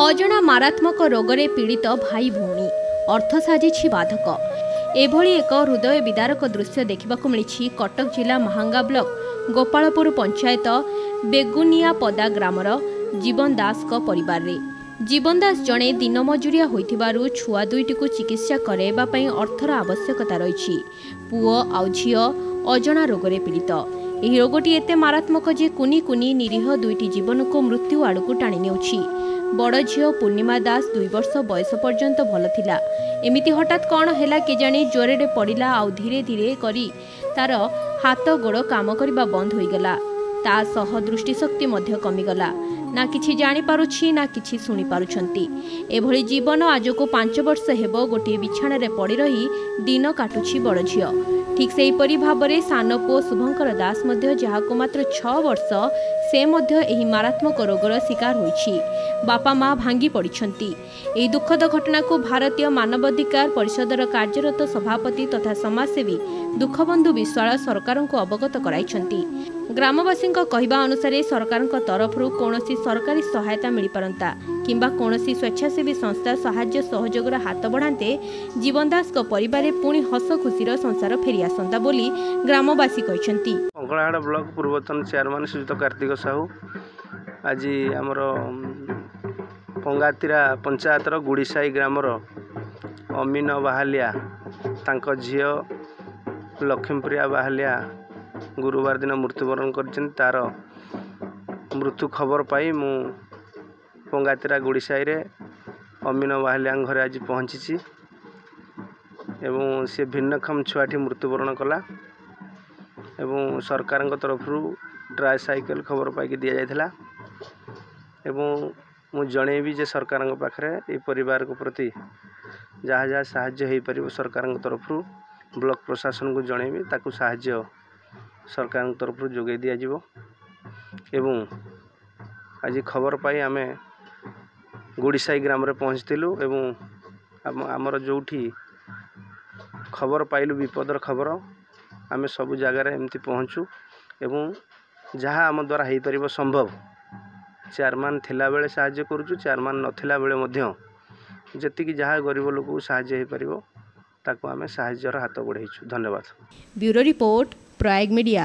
अजणा मारात्मक रोगरे पीड़ित भाई भौणी अर्थ साजिछि बाधक। एभली एक हृदय विदारक दृश्य देखा मिली कटक जिला महांगा ब्लॉक गोपालपुर पंचायत बेगुनियापदा ग्रामर जीवन दास परिवार रे। जीवन दास जड़े दिन मजुरिया होइथिबारु छुआ दुईटी को चिकित्सा कराइबा पई अर्थर आवश्यकता रही। पुओ आउ झियो अजणा रोगरे पीड़ित। ଏହି ରୋଗଟି ଏତେ ମାରାତ୍ମକ ଯେ କୁନି କୁନି ନିରୀହ ଦୁଇଟି ଜୀବନକୁ ମୃତ୍ୟୁ ଆଡ଼କୁ ଟାଣି ନେଉଛି। ବଡ଼ ଝିଅ ପୂର୍ଣ୍ଣିମା ଦାସ 2 ବର୍ଷ ବୟସ ପର୍ଯ୍ୟନ୍ତ ଭଲ ଥିଲା। ଏମିତି ହଠାତ୍ କ'ଣ ହେଲା କେଜାଣି ଜ୍ୱରରେ ପଡ଼ିଲା ଆଉ ଧୀରେ ଧୀରେ କରି ତାର ହାତ ଗୋଡ଼ କାମ କରିବା ବନ୍ଦ ହୋଇଗଲା। ତା ସହ ଦୃଷ୍ଟିଶକ୍ତି ମଧ୍ୟ କମିଗଲା। ନା କିଛି ଜାଣିପାରୁଛି ନା କିଛି ଶୁଣିପାରୁଛନ୍ତି। ଏଭଳି ଜୀବନ ଆଜକୁ 5 ବର୍ଷ ହେବ ଗୋଟିଏ ବିଛଣାରେ ପଡ଼ି ରହି ଦିନ କାଟୁଛି ବଡ଼ ଝିଅ। ଠିକ୍ ସେହିପରି ଭାବରେ ସାନ ପୁଅ ଶୁଭଙ୍କର ଦାସ ମଧ୍ୟ ଯାହାକୁ ମାତ୍ର 6 ବର୍ଷ ସେ ମଧ୍ୟ ଏହି ମାରାତ୍ମକ ରୋଗର ଶିକାର ହୋଇଛି। ବାପା ମା ଭାଙ୍ଗି ପଡ଼ିଛନ୍ତି। ଏହି ଦୁଃଖଦ ଘଟଣାକୁ ଭାରତୀୟ ମାନବାଧିକାର ପରିଷଦର କାର୍ଯ୍ୟରତ ସଭାପତି ତଥା ସମାଜସେବୀ ଦୁଃଖବନ୍ଧୁ ବିଶ୍ୱାଳ ସରକାରଙ୍କୁ ଅବଗତ କରାଇଛନ୍ତି। ଗ୍ରାମବାସୀଙ୍କ କହିବା ଅନୁସାରେ ସରକାରଙ୍କ ତରଫରୁ କୌଣସି ସରକାରୀ ସହାୟତା ମିଳିପାରନ୍ତା କିମ୍ବା କୌଣସି ସ୍ୱେଚ୍ଛାସେବୀ ସଂସ୍ଥା ସାହାଯ୍ୟ ସହଯୋଗର ହାତ ବଢ଼ାନ୍ତେ ଜୀବନ ଦାସଙ୍କ ପରିବାରରେ ପୁଣି ହସ ଖୁସିର ସଂସାର ଫେରି ଆସନ୍ତା ବୋଲି ଗ୍ରାମବାସୀ କହିଛନ୍ତି। ଅଙ୍କଳାହାଡ଼ ବ୍ଲକ ପୂର୍ବତନ ଚେୟାରମ୍ୟାନ୍ ଶ୍ରୀଯୁକ୍ତ କାର୍ତ୍ତିକ ସାହୁ ଆଜି ଆମର ପଙ୍ଗାତିରା ପଞ୍ଚାୟତର ଗୁଡ଼ିସାହି ଗ୍ରାମର ଅମିନ ବାହାଲିଆ ତାଙ୍କ ଝିଅ ଲକ୍ଷ୍ମୀପ୍ରିୟା ବାହାଲିଆ ଗୁରୁବାର ଦିନ ମୃତ୍ୟୁବରଣ କରିଛନ୍ତି। ତାର ମୃତ୍ୟୁ ଖବର ପାଇ ମୁଁ ପଙ୍ଗାତିରା ଗୁଡ଼ିସାହିରେ ଅମିନ ବାହାଲିଆଙ୍କ ଘରେ ଆଜି ପହଞ୍ଚିଛି ଏବଂ ସେ ଭିନ୍ନକ୍ଷମ ଛୁଆଟି ମୃତ୍ୟୁବରଣ କଲା ଏବଂ ସରକାରଙ୍କ ତରଫରୁ ଟ୍ରାଇସାଇକେଲ ଖବର ପାଇକି ଦିଆଯାଇଥିଲା ଏବଂ ମୁଁ ଜଣେଇବି ଯେ ସରକାରଙ୍କ ପାଖରେ ଏ ପରିବାରଙ୍କ ପ୍ରତି ଯାହା ଯାହା ସାହାଯ୍ୟ ହୋଇପାରିବ ସରକାରଙ୍କ ତରଫରୁ ବ୍ଲକ ପ୍ରଶାସନକୁ ଜଣେଇବି, ତାକୁ ସାହାଯ୍ୟ ସରକାରଙ୍କ ତରଫରୁ ଯୋଗାଇ ଦିଆଯିବ। ଏବଂ ଆଜି ଖବର ପାଇ ଆମେ ଗୁଡ଼ିସାହି ଗ୍ରାମରେ ପହଞ୍ଚିଥିଲୁ ଏବଂ ଆମର ଯେଉଁଠି ଖବର ପାଇଲୁ ବିପଦର ଖବର ଆମେ ସବୁ ଜାଗାରେ ଏମିତି ପହଞ୍ଚୁ ଏବଂ ଯାହା ଆମ ଦ୍ୱାରା ହୋଇପାରିବ ସମ୍ଭବ ଚେୟାରମ୍ୟାନ୍ ଥିଲାବେଳେ ସାହାଯ୍ୟ କରୁଛୁ, ଚେୟାରମ୍ୟାନ୍ ନଥିଲା ବେଳେ ମଧ୍ୟ ଯେତିକି ଯାହା ଗରିବ ଲୋକକୁ ସାହାଯ୍ୟ ହୋଇପାରିବ ତାକୁ ଆମେ ସାହାଯ୍ୟର ହାତ ବଢ଼େଇଛୁ। ଧନ୍ୟବାଦ। Bureau report, Prayag media.